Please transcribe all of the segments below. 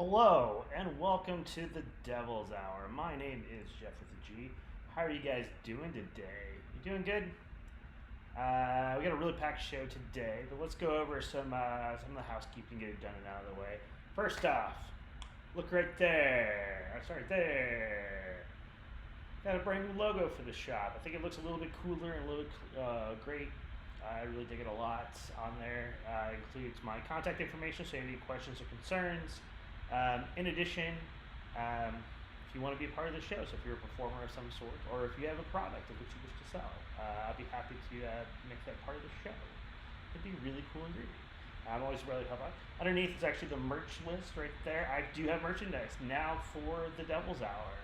Hello and welcome to the Devil's Hour. My name is Jeff with a G. How are you guys doing today? You doing good? We got a really packed show today, but let's go over some of the housekeeping, get it done and out of the way. First off, look right there. That's right there. Got a brand new logo for the shop. I think it looks a little bit cooler and a little great. I really dig it a lot on there. It includes my contact information, so any questions or concerns. In addition, if you want to be a part of the show, so if you're a performer of some sort, or if you have a product of which you wish to sell, I'd be happy to make that part of the show. It'd be really cool and groovy. I'm always really help out. Underneath is actually the merch list right there. I do have merchandise now for the Devil's Hour.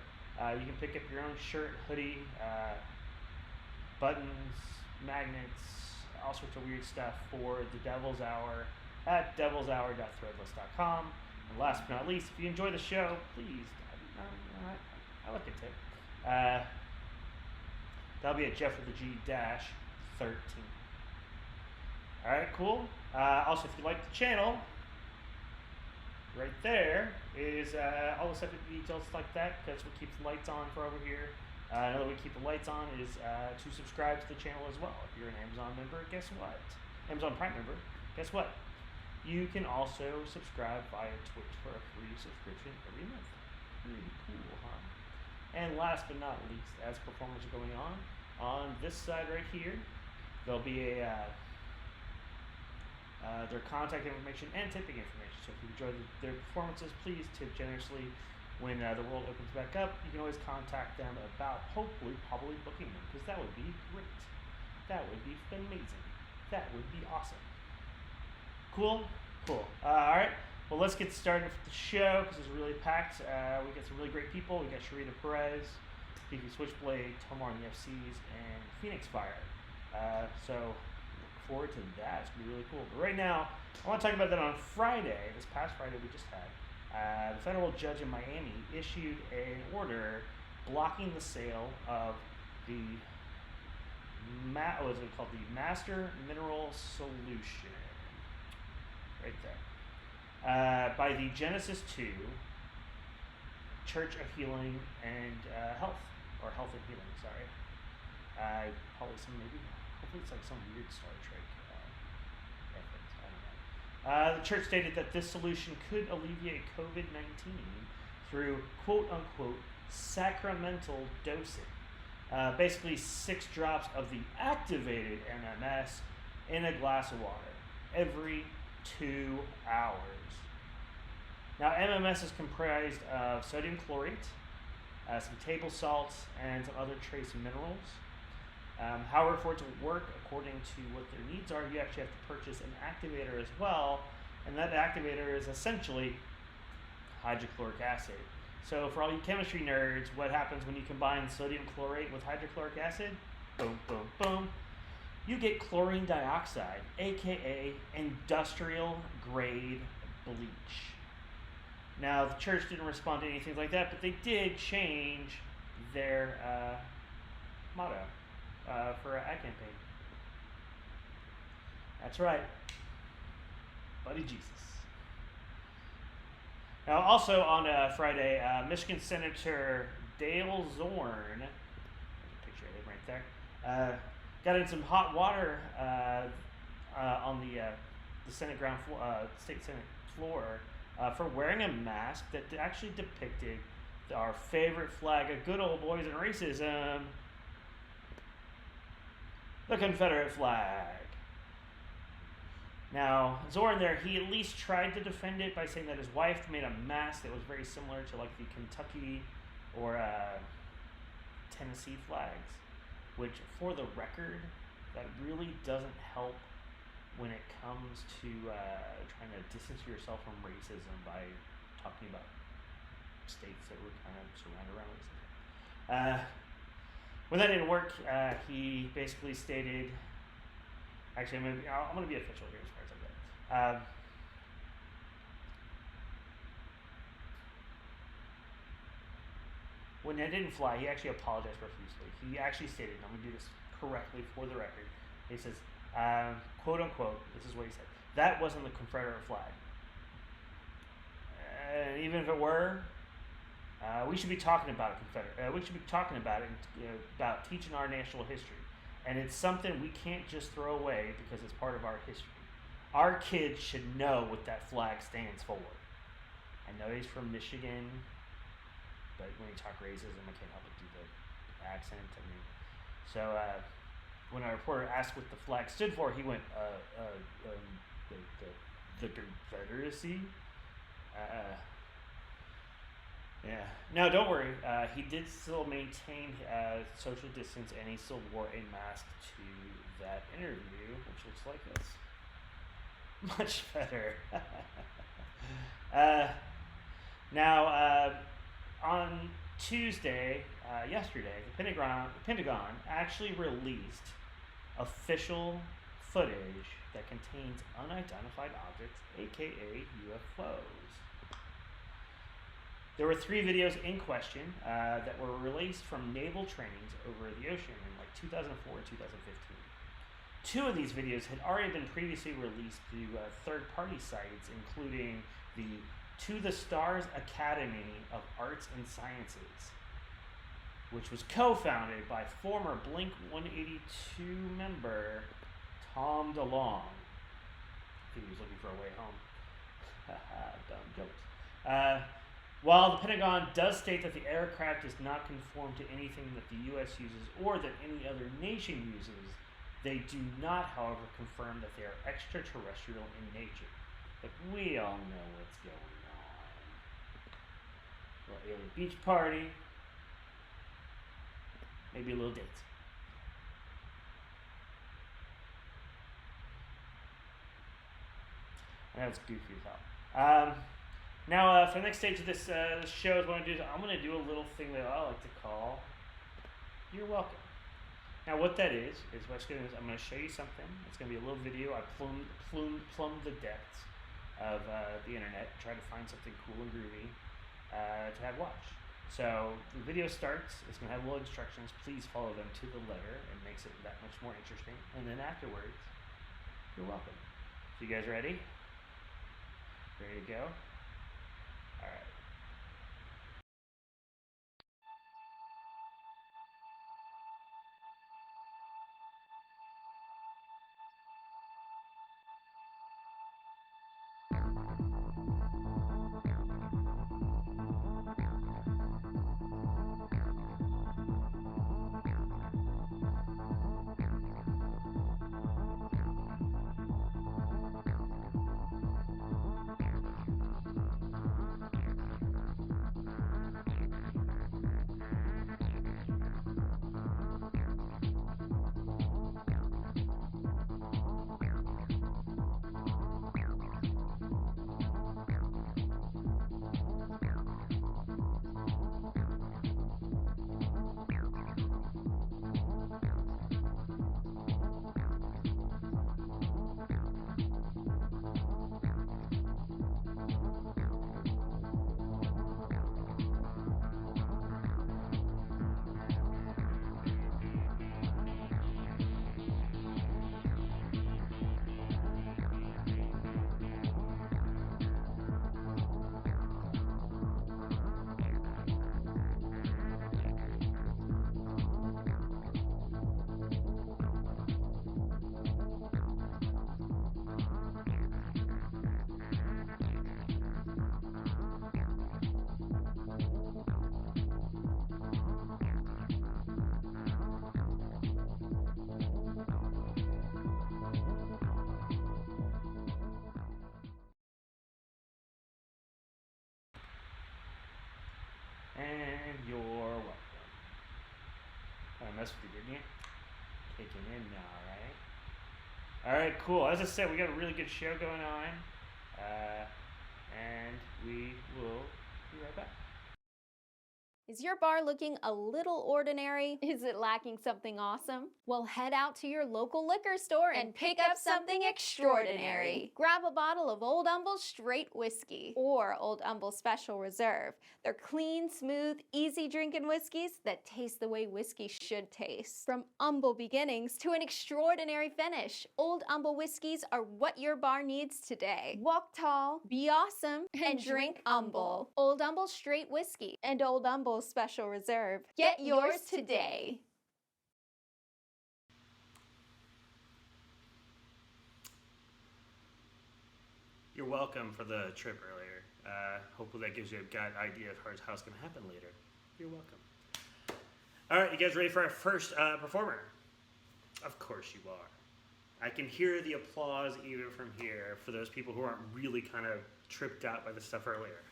You can pick up your own shirt, hoodie, buttons, magnets, all sorts of weird stuff for the Devil's Hour at devilshour.threadless.com. And last but not least, if you enjoy the show, please, I like a tip. That'll be at Jeff with a G -13. All right, cool. Also, if you like the channel, right there is all the subject details like that. That's what keeps the lights on for over here. Another way to keep the lights on is to subscribe to the channel as well. If you're an Amazon member, guess what? Amazon Prime member, guess what? You can also subscribe via Twitch for a free subscription every month. Really cool, huh? And last but not least, as performers are going on this side right here, there'll be their contact information and tipping information. So if you enjoy their performances, please tip generously. When the world opens back up, you can always contact them about probably booking them, because that would be great. That would be amazing. That would be awesome. Cool? Cool. All right. Well, let's get started with the show, because it's really packed. We got some really great people. We got Sherita, Perez, Fifi, Switchblade, Tomar, the FCs, and Fenyxfire. So look forward to that. It's going to be really cool. But right now, I want to talk about that on Friday, this past Friday we just had. The federal judge in Miami issued an order blocking the sale of the what is it called? The Master Mineral Solution. Right there. By the Genesis 2 Church of Healing and Health, or Health and Healing, sorry. Hopefully it's like some weird Star Trek reference, I don't know. The church stated that this solution could alleviate COVID-19 through quote-unquote sacramental dosing. Basically 6 drops of the activated MMS in a glass of water every 2 hours. Now, MMS is comprised of sodium chlorate, some table salts, and some other trace minerals. However, for it to work according to what their needs are, you actually have to purchase an activator as well, and that activator is essentially hydrochloric acid. So for all you chemistry nerds, what happens when you combine sodium chlorate with hydrochloric acid? Boom, boom, boom. You get chlorine dioxide, aka industrial grade bleach. Now, the church didn't respond to anything like that, but they did change their motto for an ad campaign. That's right, Buddy Jesus. Now, also on Friday, Michigan Senator Dale Zorn, there's a picture of him right there, got in some hot water on the Senate state Senate floor for wearing a mask that actually depicted our favorite flag of good old boys and racism, the Confederate flag. Now, Zorn there, he at least tried to defend it by saying that his wife made a mask that was very similar to like the Kentucky or Tennessee flags, which, for the record, that really doesn't help when it comes to trying to distance yourself from racism by talking about states that were kind of surrounded around racism. When that didn't work, he basically stated, actually, I'm going to be official here as far as I go. When that didn't fly, he actually apologized profusely. He actually stated, and I'm going to do this correctly for the record, he says, quote unquote, this is what he said, that wasn't the Confederate flag. and even if it were, we should be talking about it, we should be talking about it, about teaching our national history. And it's something we can't just throw away because it's part of our history. Our kids should know what that flag stands for. I know he's from Michigan, but when you talk racism, I can't help but do the accent. I mean, so when our reporter asked what the flag stood for, he went, the Confederacy. Yeah. No, don't worry. He did still maintain social distance, and he still wore a mask to that interview, which looks like this. Much better. Now, on Tuesday, yesterday, the Pentagon actually released official footage that contains unidentified objects, aka UFOs. There were 3 videos in question that were released from naval trainings over the ocean in like 2004 and 2015. 2 of these videos had already been previously released through third-party sites, including the To the Stars Academy of Arts and Sciences, which was co-founded by former Blink-182 member Tom DeLonge. I think he was looking for a way home. Dumb jokes. While the Pentagon does state that the aircraft does not conform to anything that the U.S. uses or that any other nation uses, they do not, however, confirm that they are extraterrestrial in nature. But we all know what's going on. A little alien beach party. Maybe a little date. And that's goofy as hell. Now, for the next stage of this show, I'm going to do a little thing that I like to call You're Welcome. Now, what that is what's going to do is I'm going to show you something. It's going to be a little video. I plumbed the depths of the internet, try to find something cool and groovy to have watch. So the video starts. It's going to have little instructions. Please follow them to the letter. It makes it that much more interesting. And then afterwards, you're welcome. So you guys ready? Ready to go? All right. And you're welcome. I messed with you, didn't you? Kicking in now, right? Alright, cool. As I said, we got a really good show going on. And we will be right back. Is your bar looking a little ordinary? Is it lacking something awesome? Well, head out to your local liquor store and pick up something extraordinary. Grab a bottle of Old Humble Straight Whiskey or Old Humble Special Reserve. They're clean, smooth, easy drinking whiskeys that taste the way whiskey should taste. From humble beginnings to an extraordinary finish, Old Humble whiskeys are what your bar needs today. Walk tall, be awesome, and drink humble. Old Humble Straight Whiskey and Old Humble Special Reserve. Get yours today. You're welcome for the trip earlier. Hopefully that gives you a good idea of how it's going to happen later. You're welcome. All right, you guys ready for our first performer? Of course you are. I can hear the applause even from here for those people who aren't really kind of tripped out by the stuff earlier.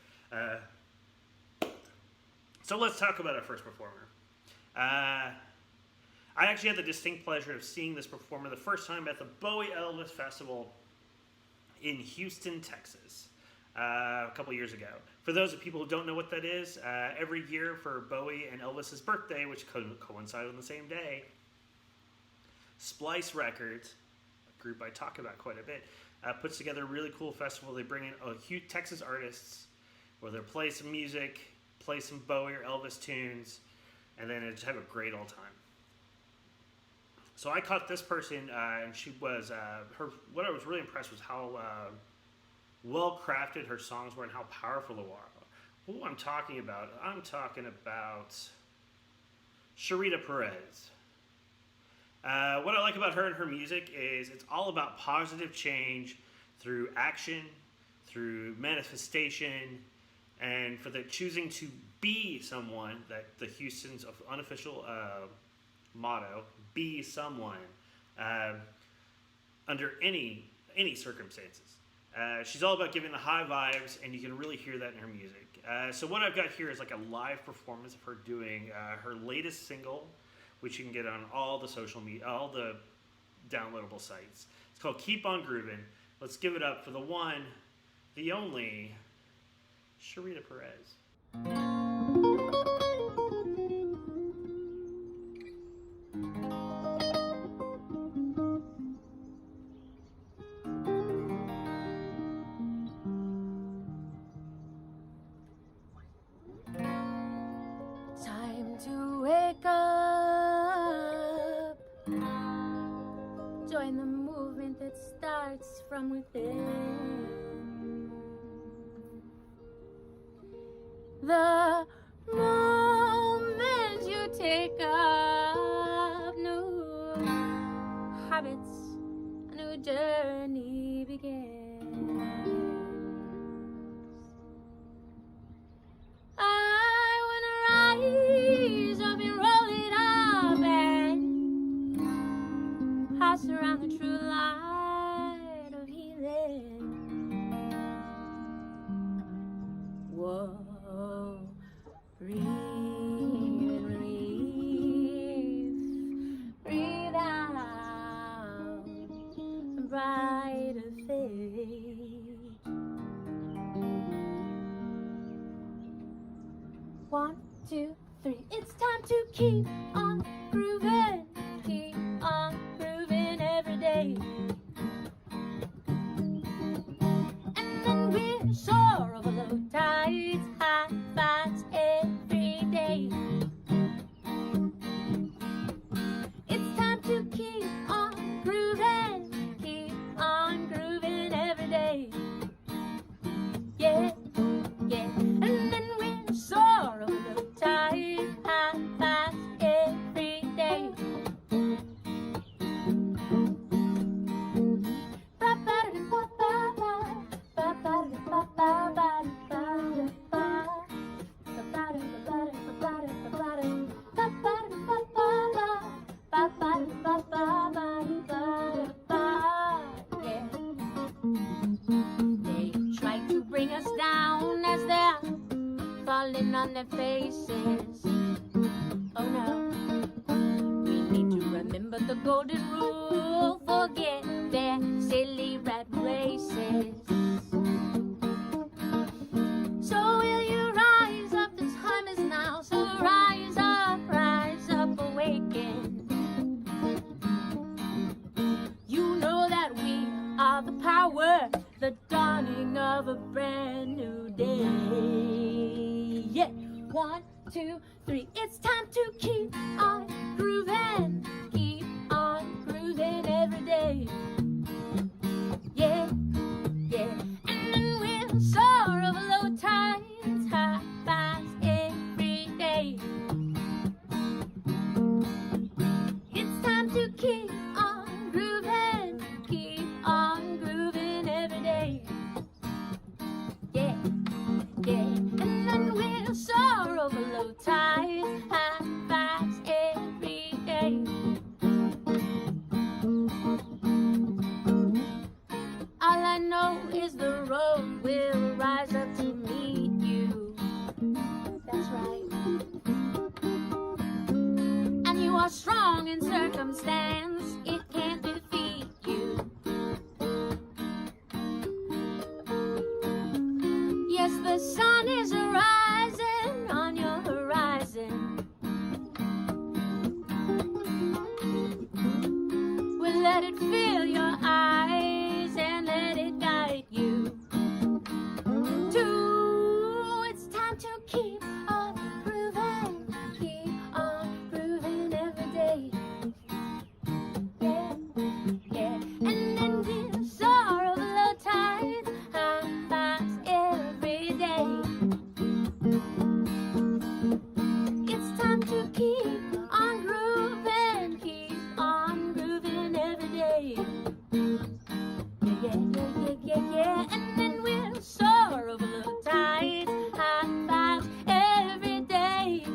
So let's talk about our first performer. I actually had the distinct pleasure of seeing this performer the first time at the Bowie Elvis Festival in Houston, Texas, a couple years ago. For those of people who don't know what that is, every year for Bowie and Elvis's birthday, which coincided on the same day, Splice Records, a group I talk about quite a bit, puts together a really cool festival. They bring in huge Texas artists where they play some music, play some Bowie or Elvis tunes, and then just have a great old time. So I caught this person, and she was what I was really impressed was how well crafted her songs were and how powerful they were. Who I'm talking about? I'm talking about Sherita Perez. What I like about her and her music is it's all about positive change through action, through manifestation, and for the choosing to be someone, that the Houston's unofficial motto, be someone under any circumstances. She's all about giving the high vibes, and you can really hear that in her music. So what I've got here is like a live performance of her doing her latest single, which you can get on all the social media, all the downloadable sites. It's called Keep On Groovin'. Let's give it up for the one, the only, Sherita Perez. Time to wake up. Join the movement that starts from within. The moment you take up new habits, a new journey begins. I wanna rise up and roll it up and pass around the true light of healing. Whoa. Breathe and relief. Breathe out a brighter fate. 1, 2, 3. It's time to keep on grooving. Keep on grooving every day. And then we soar over low tides, high fives every day. It's time to keep on grooving every day. Yeah, yeah. And then we soar over low tides, high fives every day. They try to bring us down as they're falling on their faces. Oh no, we need to remember the golden rule. Forget their silly rat races. So will you rise up? The time is now. So 1, 2, 3. It's time to keep on grooving. Keep on grooving every day. Yeah, yeah. And then we'll soar over low tides, high fives every day. It's time to keep on grooving. Keep on grooving every day. Yeah, yeah. And then we'll soar over low tides, high fives every day. All I know is the road will rise up to meet you. That's right. And you are strong in circumstance, it can't defeat you. Yes, the sun is rising on your horizon. We'll let it fill your eyes and let it guide you. It's time to keep on grooving. Keep on grooving every day. Yeah, yeah. And then we'll soar over low tides, high fives every day. It's time to keep on grooving. Keep on grooving every day. Yeah, yeah, yeah, yeah, yeah. And then we'll soar over low tides, high fives every day.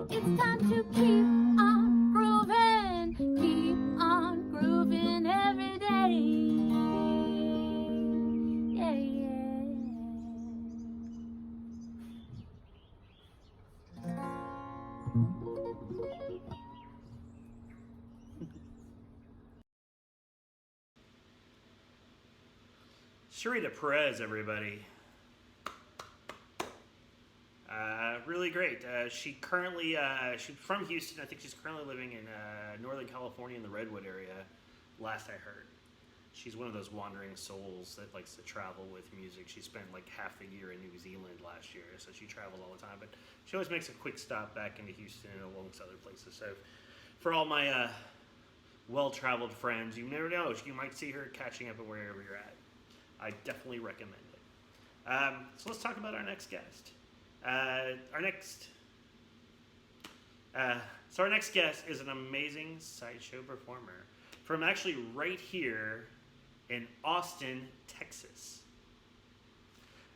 It's time to keep on grooving, keep on grooving every day. Yeah, yeah. Sherita Perez, everybody. Really great. She's from Houston. I think she's currently living in Northern California in the Redwood area, last I heard. She's one of those wandering souls that likes to travel with music. She spent like half the year in New Zealand last year, so she travels all the time. But she always makes a quick stop back into Houston and amongst other places. So for all my well-traveled friends, you never know. You might see her catching up at wherever you're at. I definitely recommend it. So let's talk about our next guest. Our next guest is an amazing sideshow performer from actually right here in Austin, Texas.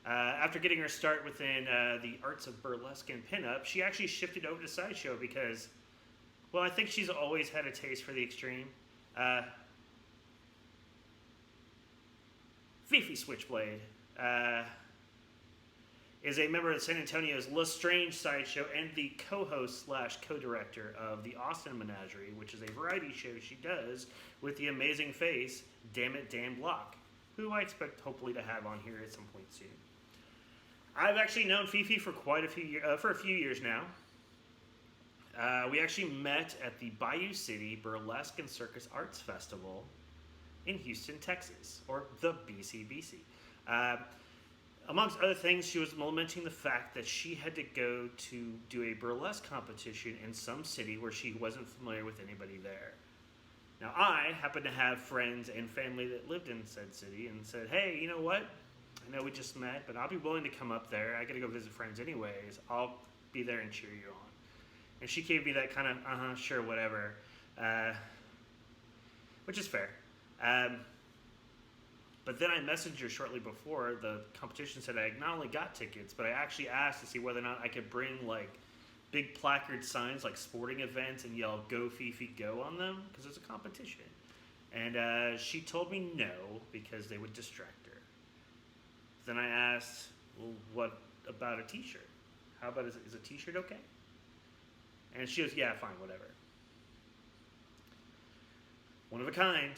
After getting her start within the arts of burlesque and pinup, she actually shifted over to sideshow because, well, I think she's always had a taste for the extreme. Fifi Switchblade is a member of San Antonio's Lestrange Sideshow and the co-host / co-director of the Austin Menagerie, which is a variety show she does with the amazing face, Dammit Dan Block, who I expect hopefully to have on here at some point soon. I've actually known Fifi for quite a few years now. We actually met at the Bayou City Burlesque and Circus Arts Festival in Houston, Texas, or the BCBC. Amongst other things, she was lamenting the fact that she had to go to do a burlesque competition in some city where she wasn't familiar with anybody there. Now, I happen to have friends and family that lived in said city and said, hey, you know what? I know we just met, but I'll be willing to come up there. I got to go visit friends anyways. I'll be there and cheer you on. And she gave me that kind of, sure, whatever, which is fair. But then I messaged her shortly before the competition, said I not only got tickets, but I actually asked to see whether or not I could bring like big placard signs like sporting events and yell "Go Fifi, go" on them because it's a competition. And she told me no because they would distract her. Then I asked, well, what about a t-shirt? How about, is a t-shirt okay? And she goes, yeah, fine, whatever. One of a kind.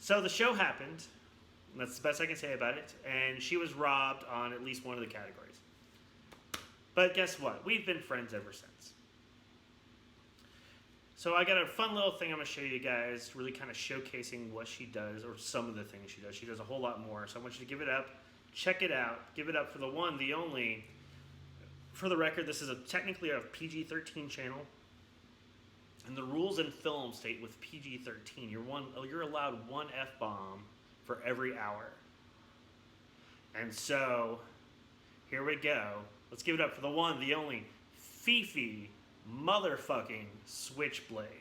So the show happened. And that's the best I can say about it. And she was robbed on at least one of the categories. But guess what? We've been friends ever since. So I got a fun little thing I'm going to show you guys, really kind of showcasing what she does, or some of the things she does. She does a whole lot more. So I want you to give it up. Check it out. Give it up for the one, the only. For the record, this is technically a PG-13 channel. And the rules in film state with PG-13, you're allowed one F-bomb for every hour. And so, here we go. Let's give it up for the one, the only, Fifi motherfucking Switchblade.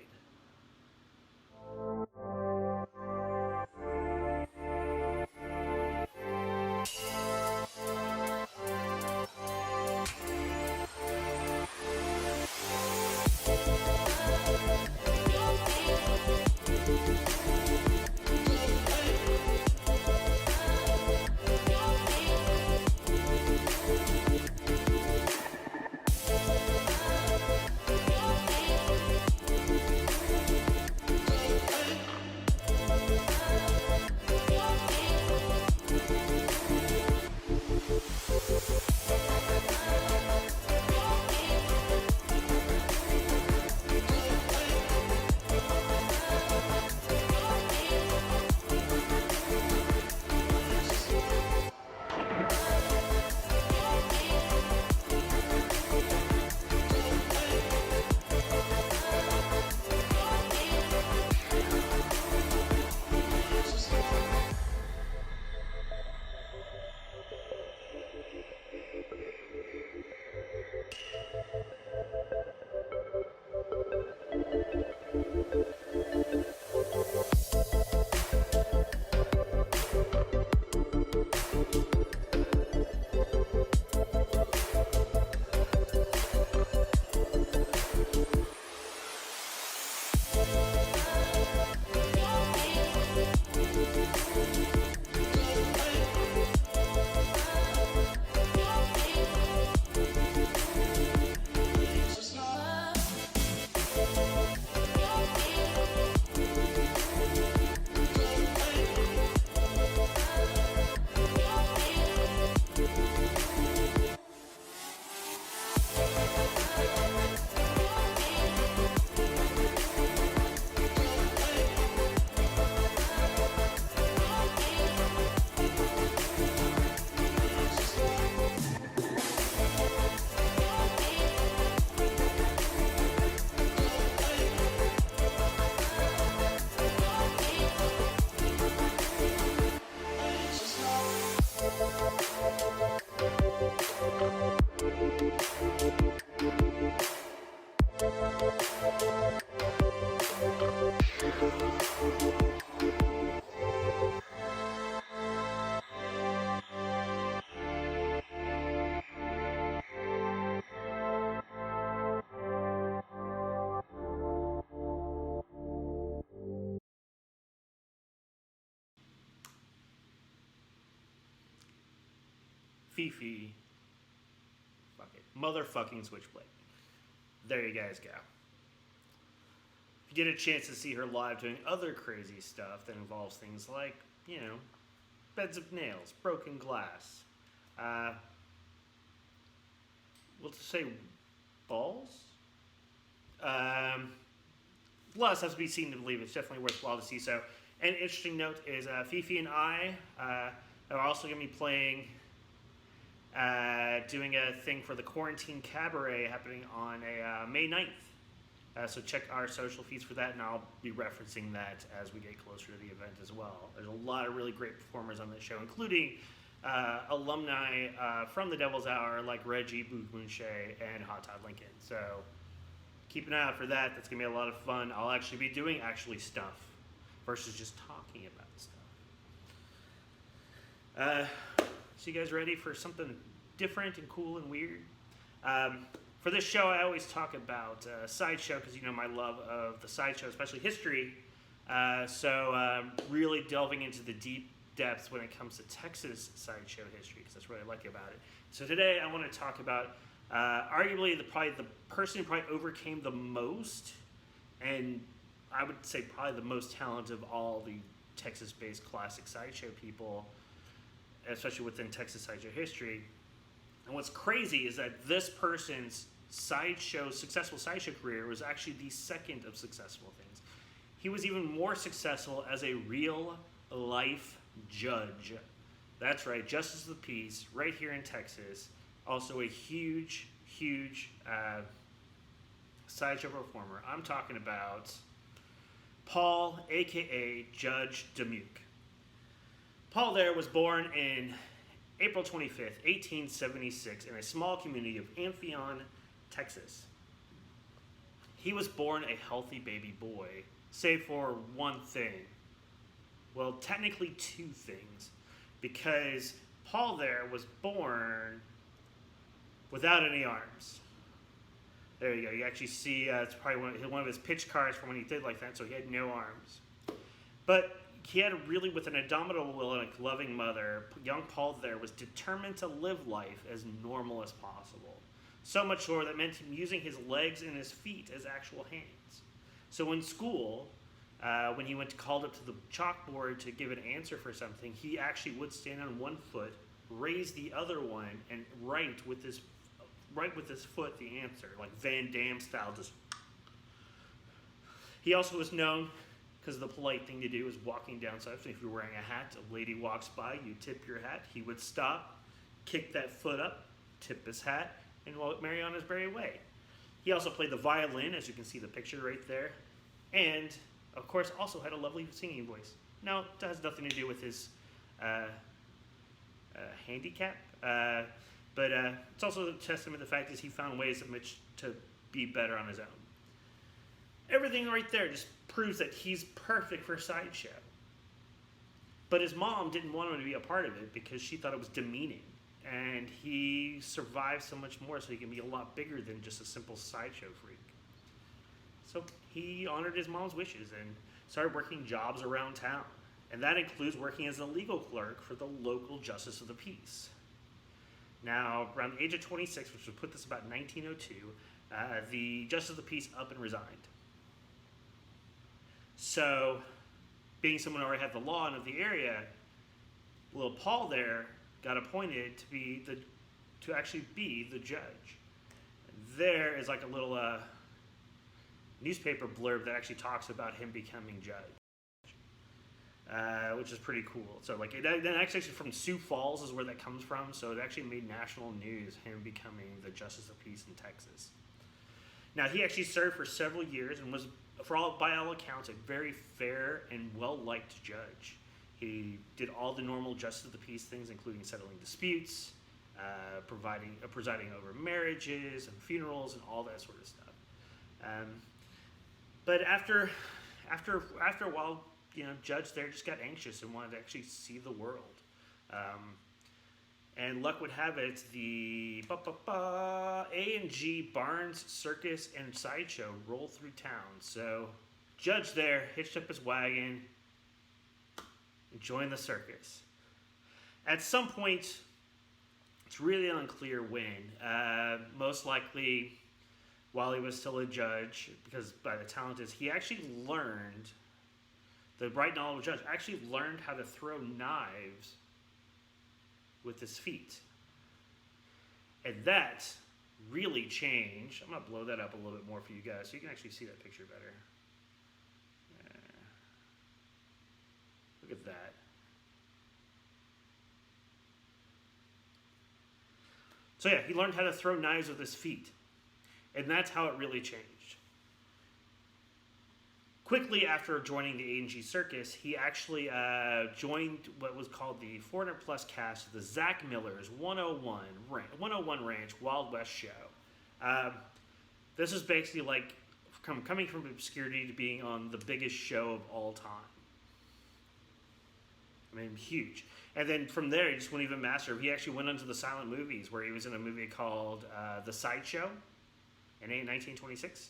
Fifi, fuck it, motherfucking Switchblade. There you guys go. If you get a chance to see her live doing other crazy stuff that involves things like, you know, beds of nails, broken glass, we'll just say balls? A lot of stuff to be seen to believe. It's definitely worthwhile to see. So, an interesting note is Fifi and I are also going to be playing, doing a thing for the Quarantine Cabaret happening on May 9th. So check our social feeds for that, and I'll be referencing that as we get closer to the event as well. There's a lot of really great performers on this show, including alumni from the Devil's Hour like Reggie, Bootmoonshay, and Hot Todd Lincoln. So keep an eye out for that. That's going to be a lot of fun. I'll actually be doing stuff versus just talking about stuff. So you guys ready for something different and cool and weird? For this show, I always talk about sideshow because you know my love of the sideshow, especially history. So really delving into the deep depths when it comes to Texas sideshow history, because that's what I like about it. So today I want to talk about arguably probably the person who probably overcame the most, and I would say probably the most talented of all the Texas-based classic sideshow people, especially within Texas sideshow history. And what's crazy is that this person's successful sideshow career was actually the second of successful things. He was even more successful as a real-life judge. That's right, Justice of the Peace, right here in Texas. Also a huge sideshow performer. I'm talking about Paul, aka Judge Demuke. Paul there was born in April 25th, 1876, in a small community of Amphion, Texas. He was born a healthy baby boy, save for one thing. Well, technically two things, because Paul there was born without any arms. There you go. You actually see it's probably one of his pitch cards from when he did like that, so he had no arms. But he had with an indomitable will and a loving mother, young Paul there was determined to live life as normal as possible. So much so that meant him using his legs and his feet as actual hands. So in school, when he called up to the chalkboard to give an answer for something, he actually would stand on one foot, raise the other one, and write with his foot the answer, like Van Damme style. He also was known, because the polite thing to do is walking down steps. If you're wearing a hat, a lady walks by, you tip your hat. He would stop, kick that foot up, tip his hat, and marry on his merry way. He also played the violin, as you can see the picture right there, and of course also had a lovely singing voice. Now, that has nothing to do with his handicap, but it's also a testament to the fact that he found ways in which to be better on his own. Everything right there just proves that he's perfect for sideshow. But his mom didn't want him to be a part of it because she thought it was demeaning. And he survived so much more so he can be a lot bigger than just a simple sideshow freak. So he honored his mom's wishes and started working jobs around town. And that includes working as a legal clerk for the local Justice of the Peace. Now, around the age of 26, which would put this about 1902, the Justice of the Peace up and resigned. So, being someone who already had the law of the area, little Paul there got appointed to actually be the judge. There is like a little newspaper blurb that actually talks about him becoming judge, which is pretty cool. So like that actually from Sioux Falls is where that comes from. So it actually made national news, him becoming the Justice of Peace in Texas. Now he actually served for several years and was, by all accounts, a very fair and well-liked judge. He did all the normal Justice of the Peace things, including settling disputes, presiding over marriages and funerals and all that sort of stuff. But after a while, Judge there just got anxious and wanted to actually see the world. And luck would have it, the A&G Barnes Circus and Sideshow rolled through town. So Judge there hitched up his wagon and joined the circus. At some point, it's really unclear when, most likely while he was still a judge, because by the talent is, he actually learned, the bright knowledgeable judge actually learned how to throw knives with his feet. And that really changed. I'm going to blow that up a little bit more for you guys so you can actually see that picture better. Look at that. So yeah, he learned how to throw knives with his feet. And that's how it really changed. Quickly after joining the A&G Circus, he actually joined what was called the 400-plus cast of the Zach Miller's 101 Ranch Wild West show. This is basically like coming from obscurity to being on the biggest show of all time. I mean, huge. And then from there, he just went even master. He actually went into the silent movies, where he was in a movie called The Sideshow in 1926.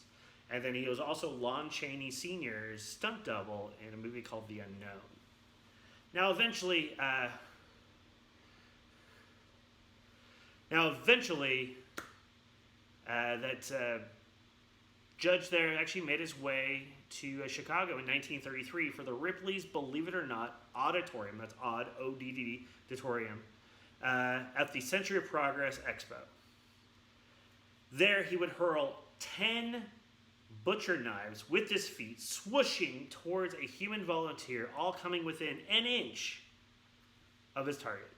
And then he was also Lon Chaney Sr.'s stunt double in a movie called The Unknown. Now, eventually, that Judge there actually made his way to Chicago in 1933 for the Ripley's Believe It or Not Auditorium. That's odd, O-D-D-D, Auditorium, at the Century of Progress Expo. There he would hurl 10 butcher knives with his feet, swooshing towards a human volunteer, all coming within an inch of his target.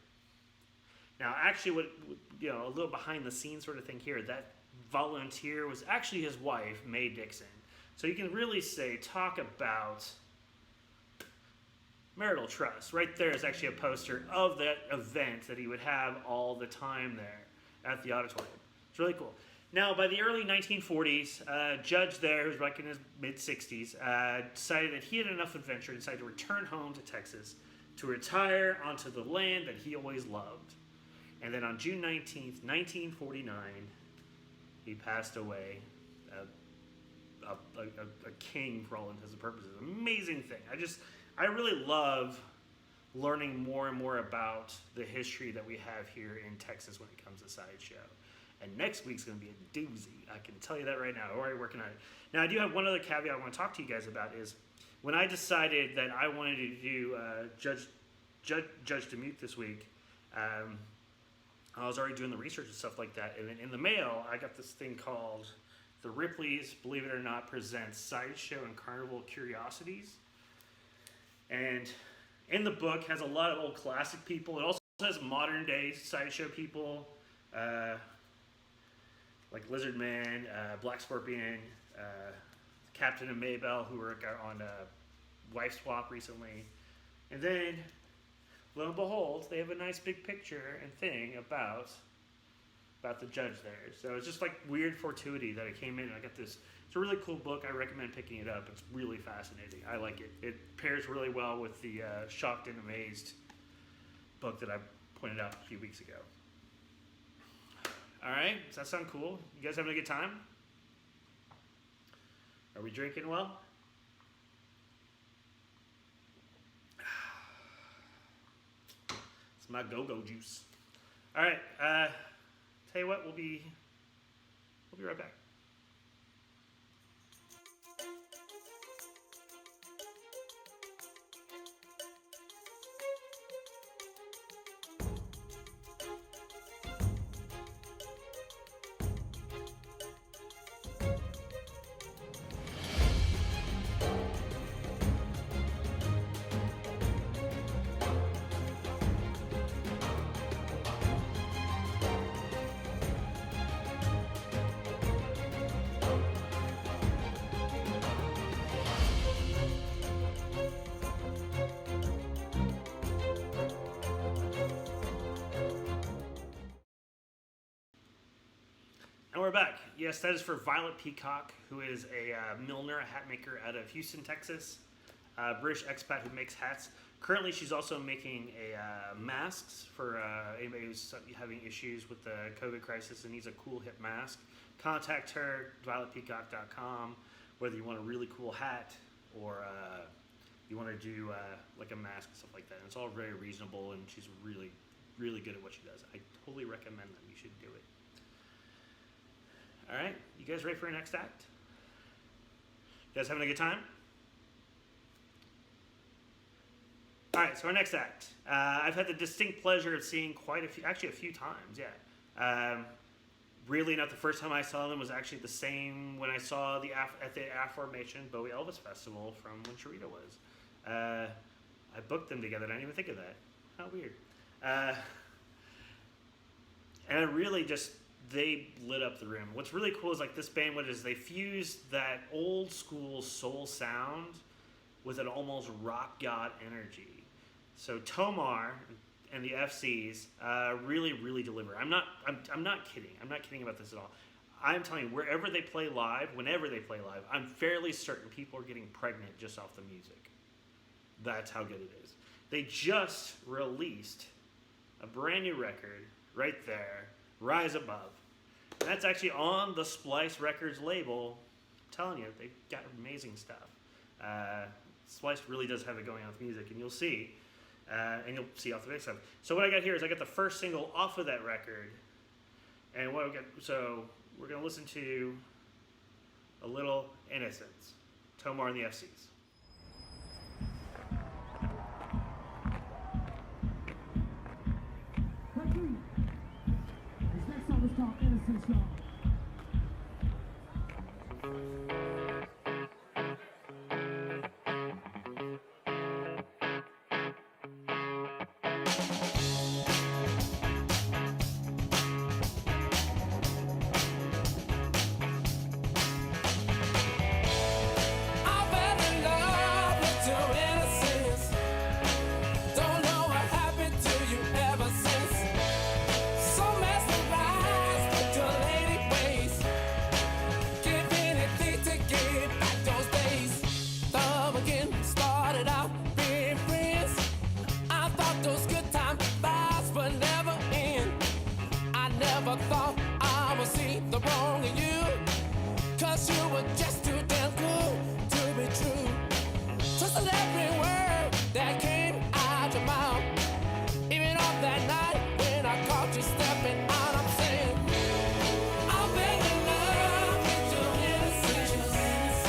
Now, actually, a little behind the scenes sort of thing here, that volunteer was actually his wife, Mae Dixon. So you can really talk about marital trust. Right there is actually a poster of that event that he would have all the time there at the auditorium. It's really cool. Now, by the early 1940s, a judge there, who was like in his mid-60s, decided that he had enough adventure and decided to return home to Texas to retire onto the land that he always loved. And then on June 19th, 1949, he passed away, a king for all intents and purposes. Amazing thing. I really love learning more and more about the history that we have here in Texas when it comes to Sideshow. And next week's going to be a doozy. I can tell you that right now. We're already working on it. Now, I do have one other caveat I want to talk to you guys about is when I decided that I wanted to do Judge DeMute this week, I was already doing the research and stuff like that. And then in the mail, I got this thing called The Ripley's Believe It or Not Presents Sideshow and Carnival Curiosities. And in the book has a lot of old classic people. It also has modern day Sideshow people, like Lizard Man, Black Scorpion, Captain and Maybell, who were on Wife Swap recently. And then, lo and behold, they have a nice big picture and thing about the judge there. So it's just like weird fortuity that it came in. I got this. It's a really cool book. I recommend picking it up. It's really fascinating. I like it. It pairs really well with the Shocked and Amazed book that I pointed out a few weeks ago. All right, does that sound cool? You guys having a good time? Are we drinking well? It's my go-go juice. All right, tell you what, we'll be right back. And we're back. Yes, that is for Violet Peacock, who is a milliner, a hat maker out of Houston, Texas. British expat who makes hats. Currently, she's also making masks for anybody who's having issues with the COVID crisis and needs a cool, hip mask. Contact her, violetpeacock.com, whether you want a really cool hat or you want to do like a mask and stuff like that. And it's all very reasonable, and she's really, really good at what she does. I totally recommend that you should do it. All right, you guys ready for your next act? You guys having a good time? All right, so our next act. I've had the distinct pleasure of seeing a few times, yeah. Really not the first time I saw them was actually the same when I saw at the aforementioned Bowie Elvis Festival from when Sherita was. I booked them together, and I didn't even think of that. How weird. And I really they lit up the room. What's really cool is like this band, they fused that old school soul sound with an almost rock god energy. So Tomar and the FCs really, really deliver. I'm not kidding. I'm not kidding about this at all. I'm telling you, whenever they play live, I'm fairly certain people are getting pregnant just off the music. That's how good it is. They just released a brand new record right there, Rise Above. And that's actually on the Splice Records label. I'm telling you, they've got amazing stuff. Splice really does have it going on with music, and you'll see. And you'll see off the big stuff. So what I got here is I got the first single off of that record. And so we're going to listen to A Little Innocence. Tomar and the FCs. This next song is called Innocence, y'all. Thought I would see the wrong in you, 'cause you were just too damn good to be true. Trusted every word that came out your mouth, even on that night when I caught you stepping out. I'm saying I've been in love with your innocence.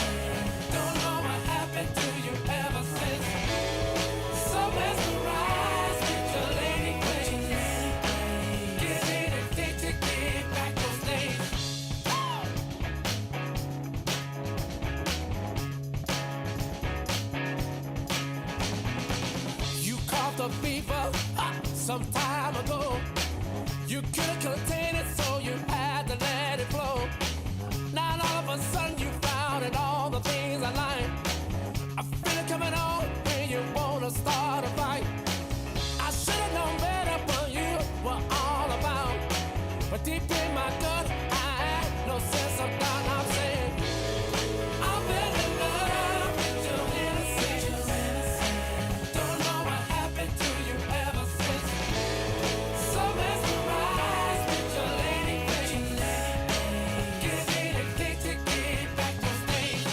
Don't know what happened to you ever since. So mesmerized with your lady ways, giving it to get back those days. You caught the fever some time ago. You couldn't contain it, so you had to let it flow. Now all of a sudden you found it, all the things I like. I feel it coming on when you wanna start a fight. I should have known better, but you were all about. But deep in my gut, I had no sense of doubt. I'm saying I've been in love with your innocence. Don't know what happened to you ever since. So mesmerized with your lady ways, giving it to get back those days.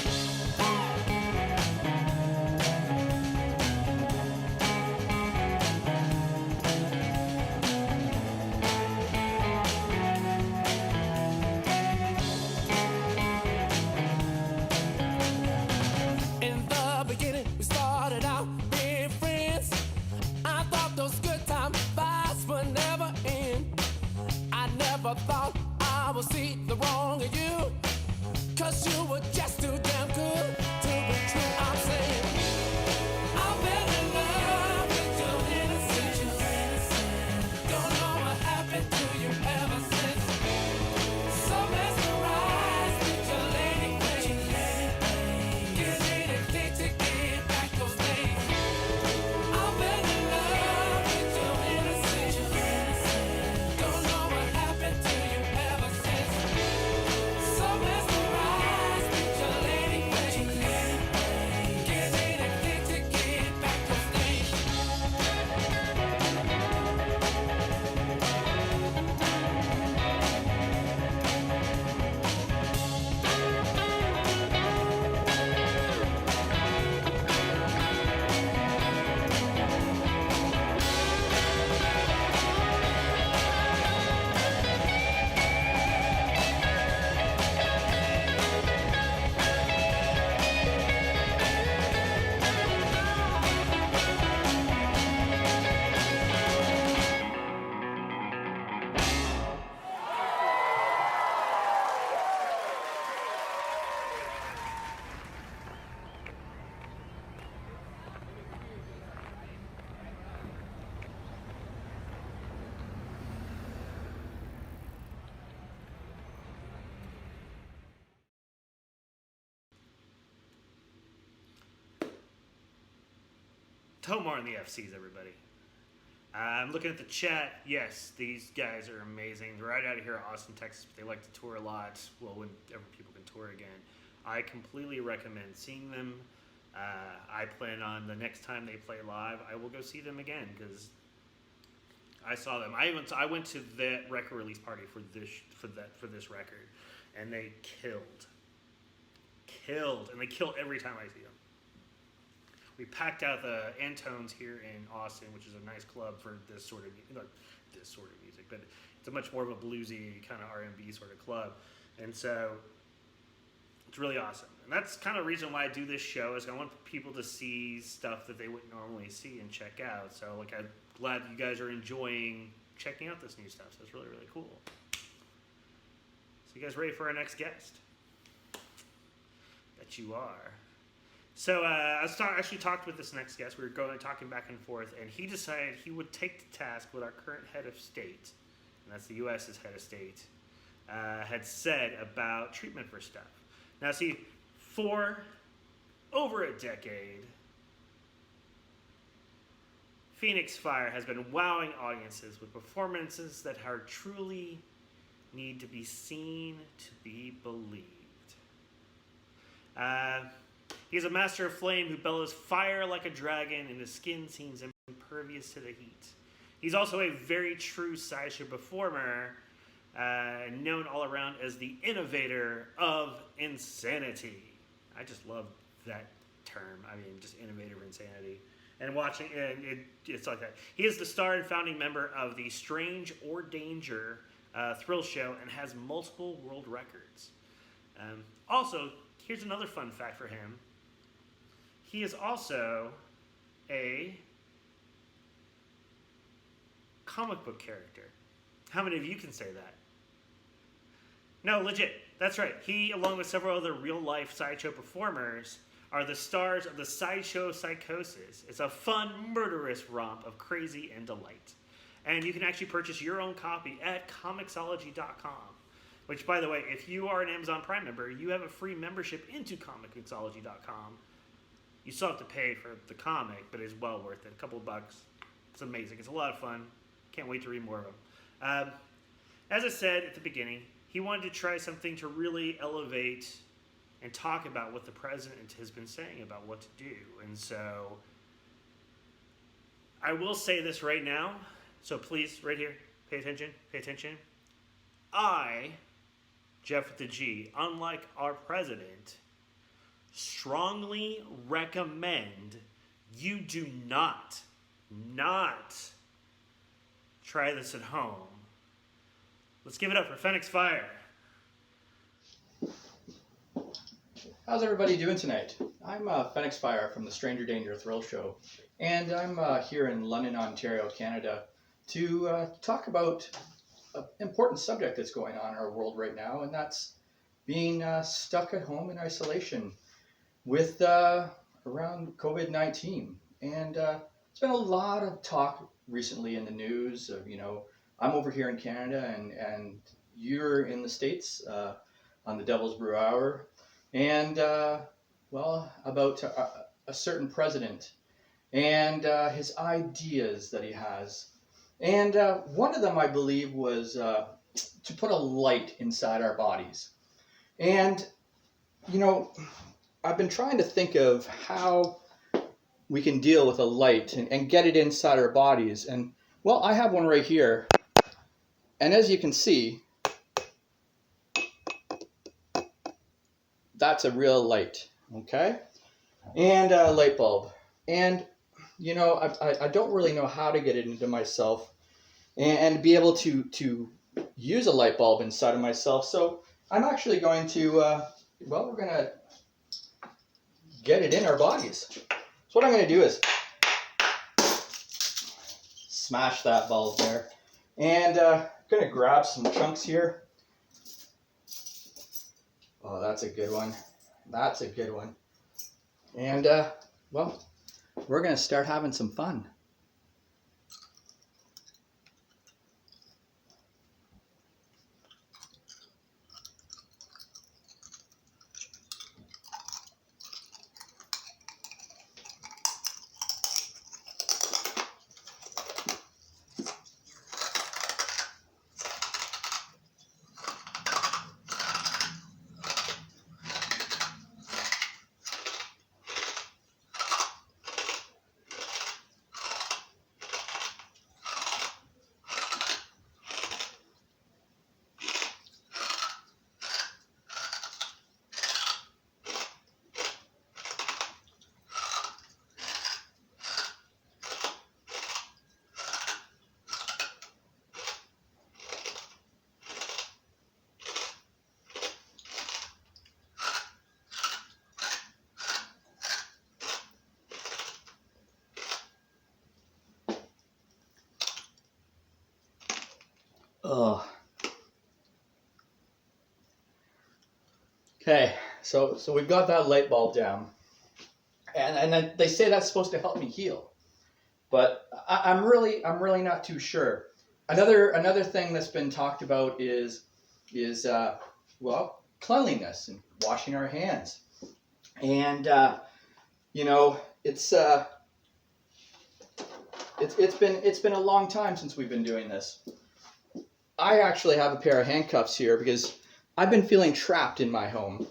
In the beginning, we started out being friends. I thought those good time vibes would never end. I never thought I would see the wrong in you, 'cause you were just too damn good to be true. I'm saying I've been in love with your innocence. Don't know what happened to you ever since. So mesmerized with your lady ways, giving it to get back those days. I've been in love with your innocence. Don't know what happened to you ever since. So mesmerized with your lady ways, giving it to get back those days. Tomar and the FCs, everybody. I'm looking at the chat. Yes, these guys are amazing. They're right out of here, Austin, Texas. But they like to tour a lot. Well, whenever people can tour again, I completely recommend seeing them. I plan on the next time they play live, I will go see them again because I saw them. I went to that record release party for this record, and they killed, and they kill every time I see them. We packed out the Antones here in Austin, which is a nice club for this sort of music, but it's a much more of a bluesy kind of R&B sort of club, and so it's really awesome. And that's kind of the reason why I do this show, is I want people to see stuff that they wouldn't normally see and check out. So, like, I'm glad you guys are enjoying checking out this new stuff. So it's really, really cool. So you guys ready for our next guest? Bet you are. So I actually talked with this next guest. We were talking back and forth, and he decided he would take the task what our current head of state, and that's the U.S.'s head of state, had said about treatment for stuff. Now, see, for over a decade, Fenyxfire has been wowing audiences with performances that are truly need to be seen to be believed. He is a master of flame who bellows fire like a dragon, and his skin seems impervious to the heat. He's also a very true sideshow performer, known all around as the innovator of insanity. I just love that term. I mean, just innovator of insanity. And watching it's like that. He is the star and founding member of the Strange or Danger thrill show and has multiple world records. Also, here's another fun fact for him. He is also a comic book character. How many of you can say that? No, legit. That's right. He, along with several other real-life sideshow performers, are the stars of the Sideshow Psychosis. It's a fun, murderous romp of crazy and delight. And you can actually purchase your own copy at Comixology.com. Which, by the way, if you are an Amazon Prime member, you have a free membership into Comixology.com. You still have to pay for the comic, but it's well worth it. A couple of bucks. It's amazing. It's a lot of fun. Can't wait to read more of them. As I said at the beginning, he wanted to try something to really elevate and talk about what the president has been saying about what to do. And so I will say this right now. So please, right here, pay attention, pay attention. I, Jeff with the G, unlike our president, strongly recommend you do not try this at home. Let's give it up for Fenyxfire. How's everybody doing tonight? I'm Fenyxfire from the Stranger Danger Thrill Show, and I'm here in London, Ontario, Canada, to talk about an important subject that's going on in our world right now, and that's being stuck at home in isolation with around COVID-19. And there's been a lot of talk recently in the news of, I'm over here in Canada and you're in the States on the Devil's Brew Hour, and about a certain president and his ideas that he has. And one of them, I believe, was to put a light inside our bodies. And, I've been trying to think of how we can deal with a light and get it inside our bodies. And, well, I have one right here. And as you can see, that's a real light, okay? And a light bulb. And, I don't really know how to get it into myself and be able to use a light bulb inside of myself. So I'm actually going to, we're going to get it in our bodies. So what I'm going to do is smash that bulb there. And I'm going to grab some chunks here. Oh, that's a good one. That's a good one. And, we're going to start having some fun. Ugh. Okay, so we've got that light bulb down, and they say that's supposed to help me heal, but I'm really not too sure. Another thing that's been talked about is well, cleanliness and washing our hands, and you know, it's been a long time since we've been doing this. I actually have a pair of handcuffs here because I've been feeling trapped in my home,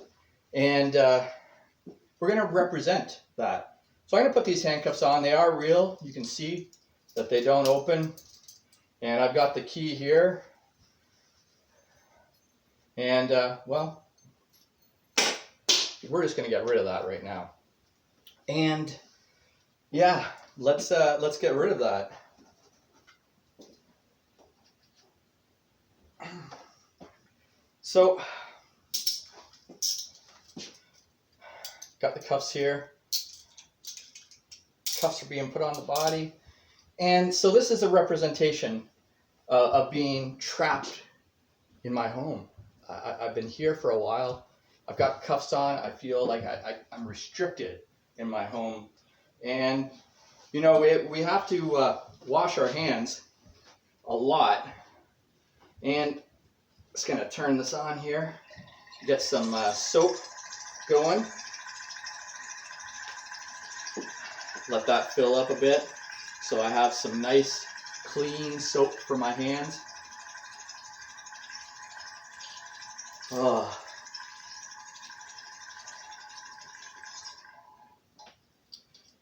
and we're going to represent that. So I'm going to put these handcuffs on. They are real. You can see that they don't open, and I've got the key here, and well, we're just going to get rid of that right now. And yeah, let's get rid of that. So, got the cuffs here. Cuffs are being put on the body. And so this is a representation of being trapped in my home. I've been here for a while. I've got cuffs on. I feel like I'm restricted in my home. And, you know, we have to wash our hands a lot. And just going to turn this on here, get some soap going. Let that fill up a bit so I have some nice clean soap for my hands. Oh.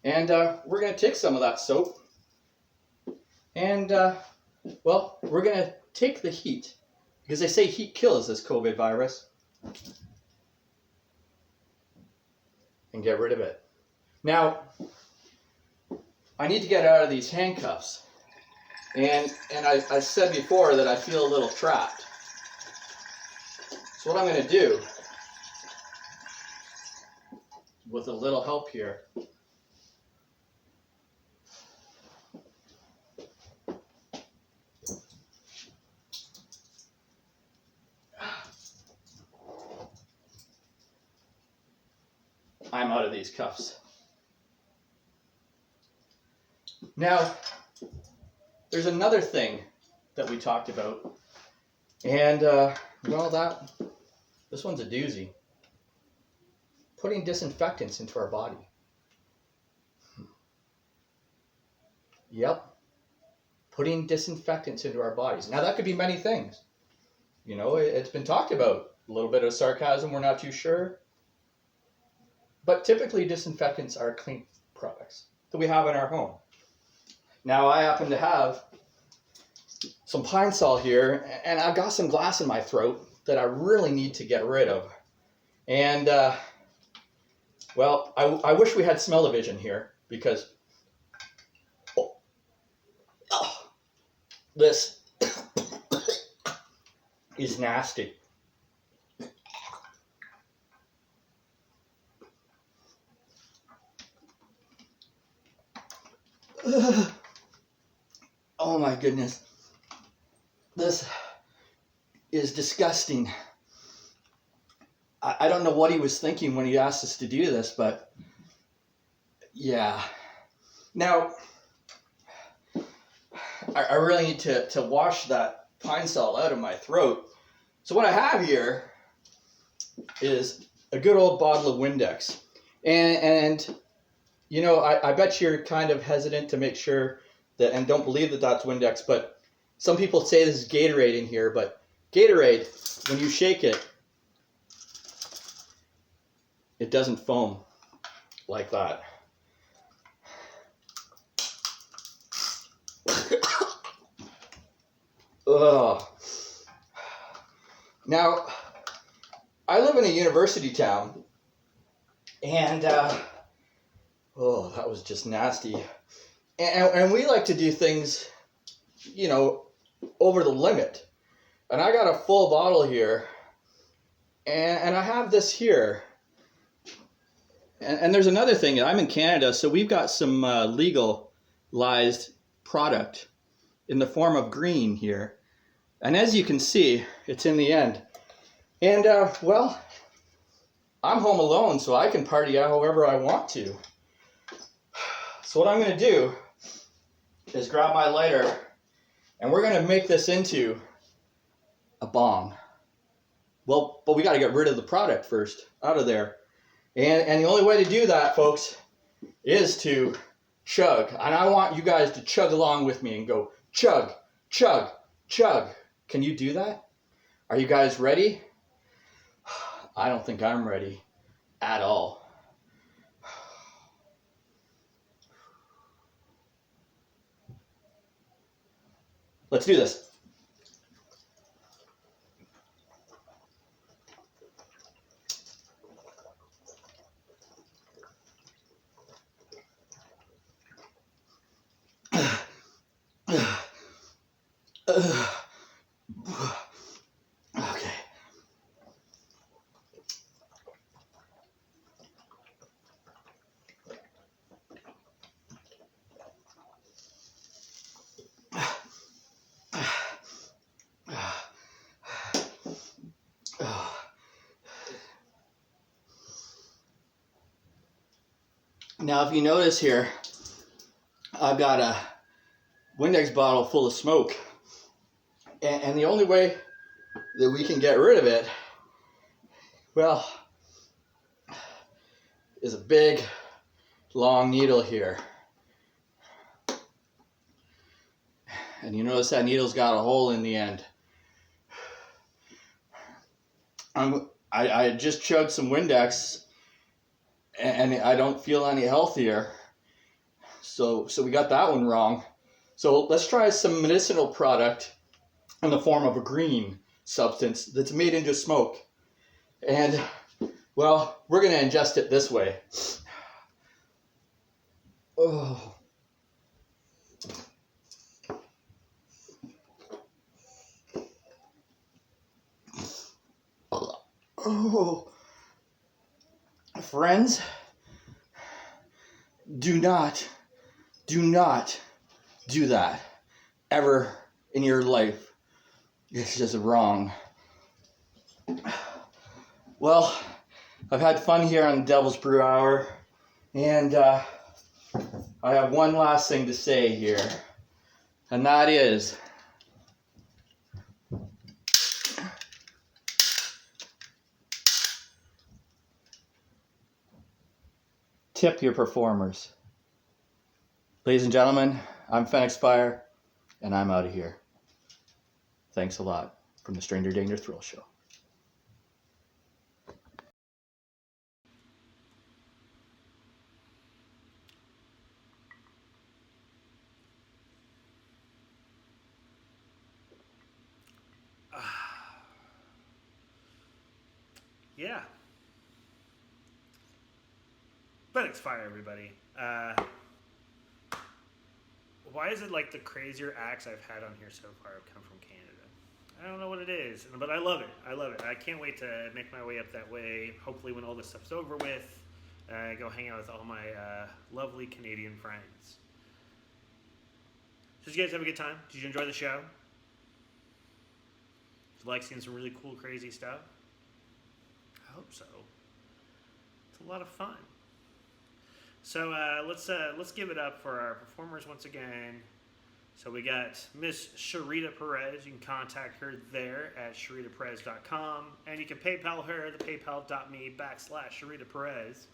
And we're going to take some of that soap and, well, we're going to take the heat, because they say heat kills this COVID virus, and get rid of it. Now, I need to get out of these handcuffs. And I said before that I feel a little trapped. So what I'm going to do, with a little help here, I'm out of these cuffs. Now, there's another thing that we talked about, and well, this one's a doozy. Putting disinfectants into our body. Yep, putting disinfectants into our bodies. Now, that could be many things. You know, it's been talked about. A little bit of sarcasm, we're not too sure. But typically, disinfectants are clean products that we have in our home. Now, I happen to have some Pine Sol here, and I've got some glass in my throat that I really need to get rid of. And, well, I wish we had smell-o-vision here, because this is nasty. Oh my goodness. This is disgusting. I don't know what he was thinking when he asked us to do this, but yeah. Now, I really need to wash that Pine Sol out of my throat. So what I have here is a good old bottle of Windex. And you know, I bet you're kind of hesitant to make sure that, and don't believe that that's Windex, but some people say this is Gatorade in here, but Gatorade, when you shake it, it doesn't foam like that. Ugh. Now, I live in a university town, and oh, that was just nasty. And we like to do things, you know, over the limit. And I got a full bottle here, and I have this here. And there's another thing. I'm in Canada, so we've got some legalized product in the form of green here. And as you can see, it's in the end. And, well, I'm home alone, so I can party however I want to. So what I'm going to do is grab my lighter, and we're going to make this into a bong. Well, but we got to get rid of the product first, out of there. And the only way to do that, folks, is to chug. And I want you guys to chug along with me and go chug, chug, chug. Can you do that? Are you guys ready? I don't think I'm ready at all. Let's do this. Okay. Now, if you notice here, I've got a Windex bottle full of smoke. And the only way that we can get rid of it, well, is a big, long needle here. And you notice that needle's got a hole in the end. I just chugged some Windex, and I don't feel any healthier. So we got that one wrong. So let's try some medicinal product in the form of a green substance that's made into smoke. And, well, we're going to ingest it this way. Oh. Oh. Friends, do not do that ever in your life. It's just wrong. Well, I've had fun here on the Devil's Brew Hour, and I have one last thing to say here, and that is, tip your performers. Ladies and gentlemen, I'm Fenyxfire, and I'm out of here. Thanks a lot from the Stranger Danger Thrill Show. Yeah. Fenyxfire, everybody. Why is it like the crazier acts I've had on here so far have come from Canada? I don't know what it is, but I love it. I love it. I can't wait to make my way up that way. Hopefully when all this stuff's over with, go hang out with all my lovely Canadian friends. So did you guys have a good time? Did you enjoy the show? Did you like seeing some really cool, crazy stuff? I hope so. It's a lot of fun. So let's give it up for our performers once again. So we got Miss Sherita Perez. You can contact her there at sheritaperez.com, and you can PayPal her at the paypal.me/Sherita Perez.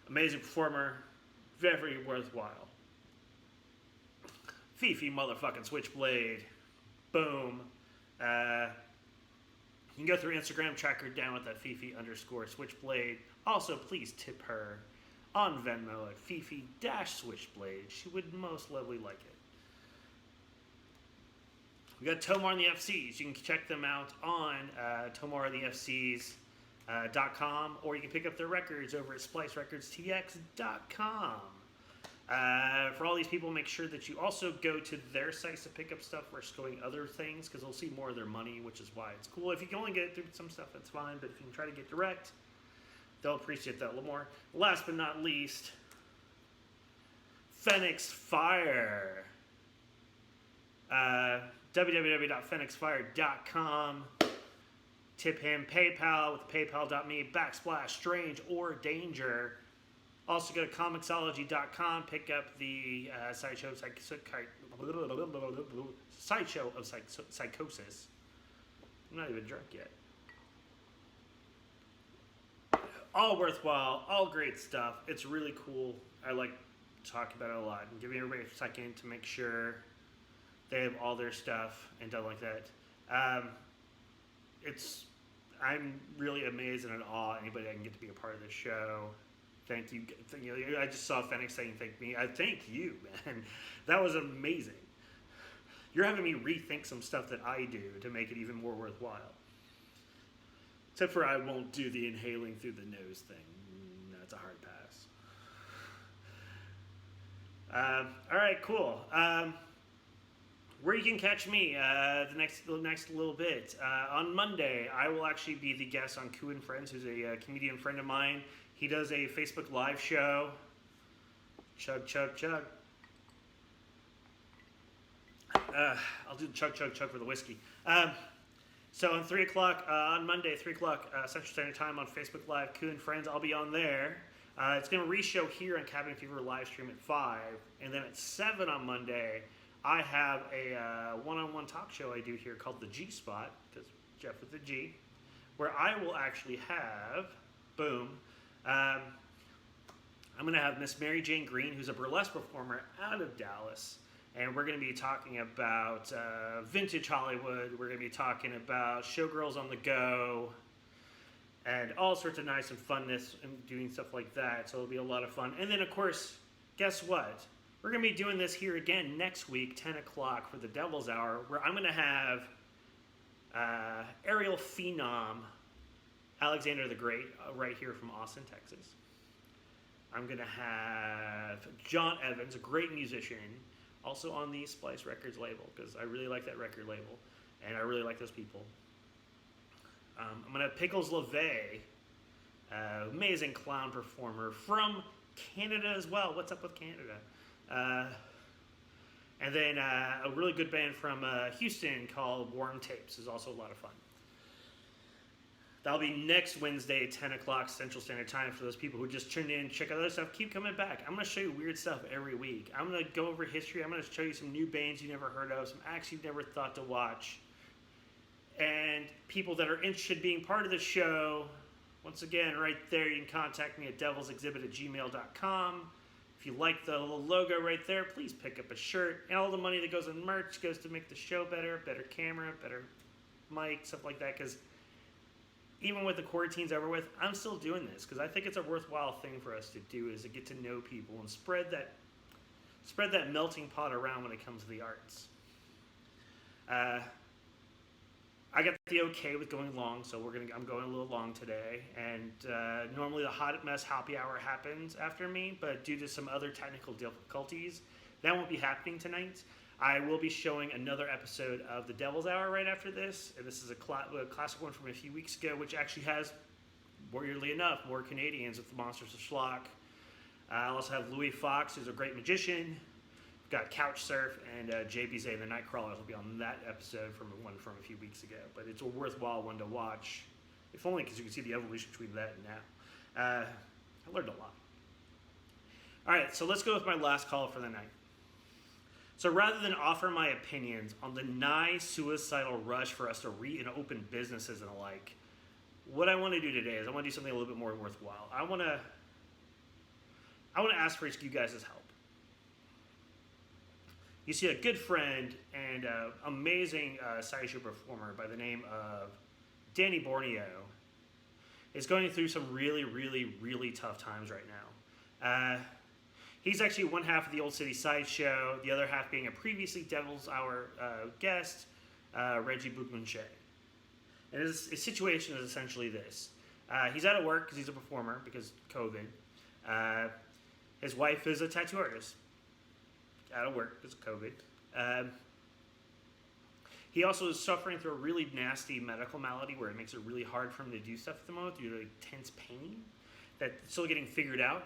Amazing performer, very worthwhile. Fifi motherfucking Switchblade, boom. You can go through Instagram, track her down with that Fifi_Switchblade. Also, please tip her on Venmo at Fifi-Switchblade. She would most lovely like it. We got Tomar and the FCs. You can check them out on tomarandthefcs.com, or you can pick up their records over at splicerecordstx.com. For all these people, make sure that you also go to their sites to pick up stuff versus going other things, because they'll see more of their money, which is why it's cool. If you can only get through some stuff, that's fine, but if you can try to get direct, they'll appreciate that a little more. Last but not least, Fenyxfire. www.fenyxfire.com. Tip him. PayPal with paypal.me/strange or danger. Also go to comicsology.com. Pick up the Sideshow of Psychosis. I'm not even drunk yet. All worthwhile, all great stuff. It's really cool. I like talking about it a lot. I'm giving everybody a second to make sure they have all their stuff and stuff like that. I'm really amazed and in awe anybody that can get to be a part of this show. Thank you. I just saw Fenix saying thank me. I thank you, man. That was amazing. You're having me rethink some stuff that I do to make it even more worthwhile. Except for I won't do the inhaling through the nose thing. That's a hard pass. All right, cool. Where you can catch me the next little bit. On Monday, I will actually be the guest on Koo and Friends, who's a comedian friend of mine. He does a Facebook Live show. Chug, chug, chug. I'll do the chug, chug, chug for the whiskey. So on 3 o'clock, on Monday, 3 o'clock Central Standard Time on Facebook Live, Koo and Friends, I'll be on there. It's going to re-show here on Cabin Fever live stream at 5. And then at 7 on Monday, I have a one-on-one talk show I do here called The G Spot, because Jeff with the G, where I will actually have, I'm going to have Miss Mary Jane Green, who's a burlesque performer out of Dallas. And we're going to be talking about vintage Hollywood. We're going to be talking about showgirls on the go and all sorts of nice and funness and doing stuff like that. So it'll be a lot of fun. And then, of course, guess what? We're going to be doing this here again next week, 10 o'clock for the Devil's Hour, where I'm going to have aerial phenom Alexander the Great right here from Austin, Texas. I'm going to have John Evans, a great musician, also on the Splice Records label, because I really like that record label, and I really like those people. I'm going to have Pickles LeVay, amazing clown performer from Canada as well. What's up with Canada? And then a really good band from Houston called Warm Tapes is also a lot of fun. That'll be next Wednesday, 10 o'clock Central Standard Time for those people who just tuned in, check out other stuff. Keep coming back. I'm going to show you weird stuff every week. I'm going to go over history. I'm going to show you some new bands you never heard of, some acts you've never thought to watch, and people that are interested in being part of the show. Once again, right there, you can contact me at devilsexhibit@gmail.com. If you like the little logo right there, please pick up a shirt. And all the money that goes on merch goes to make the show better camera, better mic, stuff like that, because even with the quarantine's over with, I'm still doing this because I think it's a worthwhile thing for us to do, is to get to know people and spread that melting pot around when it comes to the arts. I got the okay with going long, so I'm going a little long today. And normally the Hot Mess Happy Hour happens after me, but due to some other technical difficulties, that won't be happening tonight. I will be showing another episode of The Devil's Hour right after this. And this is a classic one from a few weeks ago, which actually has, weirdly enough, more Canadians with the Monsters of Schlock. I also have Louis Fox, who's a great magician. We've got Couch Surf, and JB Zay and the Nightcrawlers will be on that episode from a few weeks ago. But it's a worthwhile one to watch, if only because you can see the evolution between that and now. I learned a lot. All right, so let's go with my last call for the night. So rather than offer my opinions on the nigh suicidal rush for us to reopen businesses and the like, what I want to do today is I want to do something a little bit more worthwhile. I want to ask for you guys' help. You see, a good friend and amazing sideshow performer by the name of Danny Borneo is going through some really, really, really tough times right now. He's actually one half of the Old City Sideshow, the other half being a previously Devil's Hour guest, Reggie Boukmanche. And his situation is essentially this. He's out of work because he's a performer because COVID. His wife is a tattoo artist. Out of work because of COVID. He also is suffering through a really nasty medical malady where it makes it really hard for him to do stuff at the moment due to intense pain that's still getting figured out.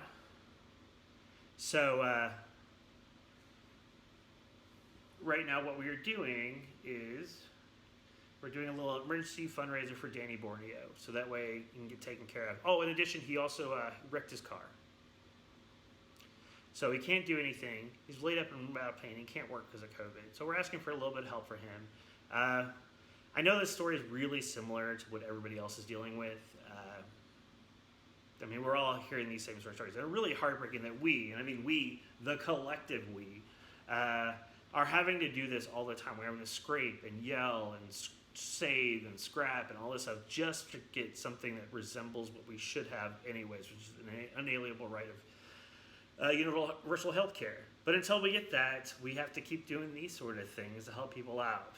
So, right now what we are doing is we're doing a little emergency fundraiser for Danny Borneo, so that way he can get taken care of. Oh, in addition, he also wrecked his car. So he can't do anything. He's laid up in bad pain. He can't work because of COVID. So we're asking for a little bit of help for him. I know this story is really similar to what everybody else is dealing with. I mean, we're all hearing these same sort of stories. They're really heartbreaking that we, and I mean we, the collective we, are having to do this all the time. We're having to scrape and yell and save and scrap and all this stuff just to get something that resembles what we should have anyways, which is an unalienable right of universal health care. But until we get that, we have to keep doing these sort of things to help people out.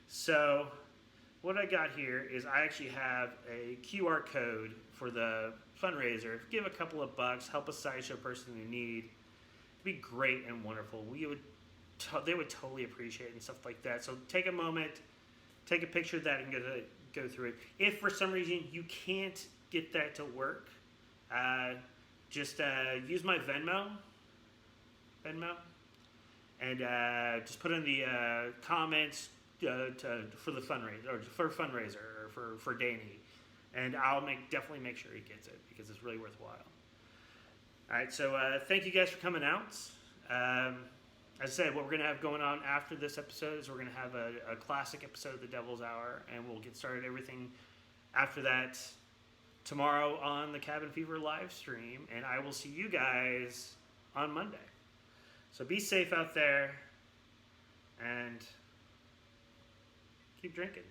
So what I got here is I actually have a QR code for the fundraiser. Give a couple of bucks, help a sideshow person in need. It'd be great and wonderful. They would totally appreciate it and stuff like that. So take a moment, take a picture of that and go through it. If for some reason you can't get that to work, just use my Venmo, and just put in the comments for the fundraiser, or for Danny, and I'll definitely make sure he gets it because it's really worthwhile. All right, so thank you guys for coming out. As I said, what we're going to have going on after this episode is we're going to have a classic episode of The Devil's Hour, and we'll get started everything after that tomorrow on the Cabin Fever live stream, and I will see you guys on Monday. So be safe out there, and keep drinking.